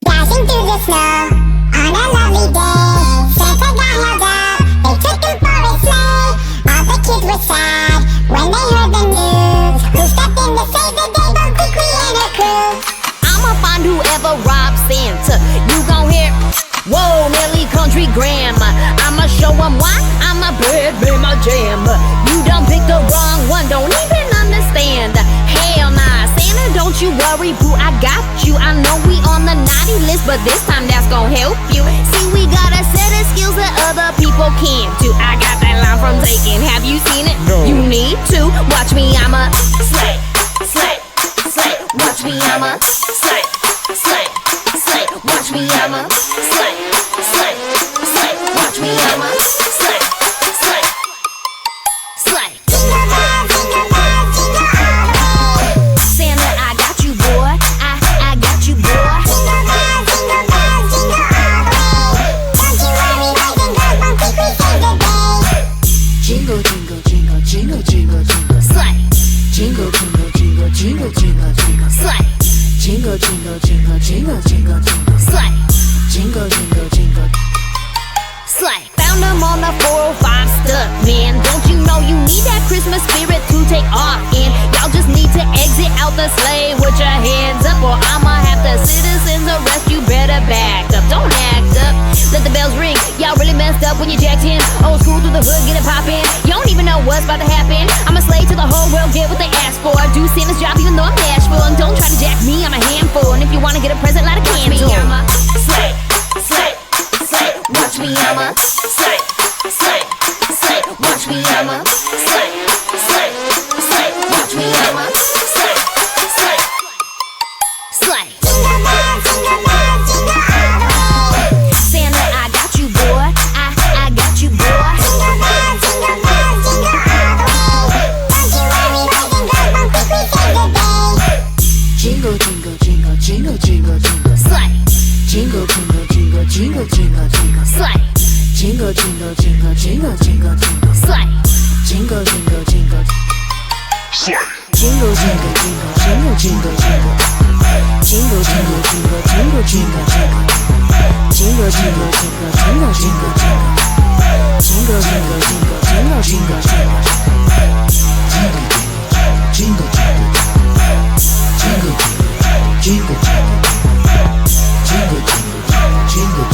Dashing through the snow on a lovely day, Santa got held up, they took him for a sleigh. All the kids were sad when they heard the news. Who stepped in to save the day but quickly and her crew? I'ma find whoever robbed Santa. You gon' hear, whoa, Nelly Country Grandma. I'ma show 'em why I'm a bird, be my jam. You done picked the wrong one, don't even understand. Hell nah, Santa, don't you worry, boo, I got you. I know we on the naughty list, but this time that's gon' help you. See, we got a set of skills that other people can't do. I got that line from Taken, have you seen it? No. You need to. Watch me, I'm a slay, slay, slay. Watch me, I'm a slay, slay, slay. Watch me, I'm a slay, slay, slay. Watch me, I'm a slay, slay, slay. Jingle bells, jingle bells, jingle all the way. Santa, I got you, boy. I got you, boy. Jingle bells, jingle bells, jingle all the way. Don't you worry, boys and girls, won't quickly save the day. Jingle, jingle, jingle, jingle, jingle, jingle. Slay, Jingle, jingle, jingle, jingle, jingle, jingle. slay, Jingle, jingle, jingle, jingle, jingle, jingle. slay, Jingle, jingle, jingle. slay. Found them on the 405 stuck, man. Don't you know you need that Christmas spirit to take off in? Y'all just need to exit out the sleigh with your hands up, or I'ma have the citizens arrest you. Better back up, don't act up. Let the bells ring. Y'all really messed up when you jacked in. Old school through the hood, get it poppin'. You don't even know what's about to happen. I'm a slave till the whole world get what they ask for. Do Santa's job even though I'm Nashville. And don't try to jack me, I'm a handful. And if you wanna get a present, light a candle. I'm a slay, slay, slay. Watch me, I'm a slay, slay, slay. Watch me, I'm a slay, slay, slay. Watch me, I'm a slay, slay, slay. Jingle bells, jingle bells, jingle all the way. Santa, I got you, boy. I got you, boy. Jingle bells, jingle bells, jingle all the way. Don't you worry, boys and girls, won't quickly save the day. Jingle, jingle, jingle, jingle, jingle, jingle. Slay, Jingle, jingle, jingle, jingle, jingle, jingle. slay, Jingle, jingle, jingle, jingle, jingle, jingle. slay. Jingle, jingle, jingle. Jingle, jingle, jingle, jingle, jingle, jingle. Jingle, jingle, jingle, jingle, jingle, jingle. Jingle, jingle, jingle, jingle, jingle, jingle. Jingle, jingle, jingle, jingle, jingle, jingle. Jingle, jingle, jingle, jingle, jingle, jingle, jingle, jingle, jingle, jingle, jingle.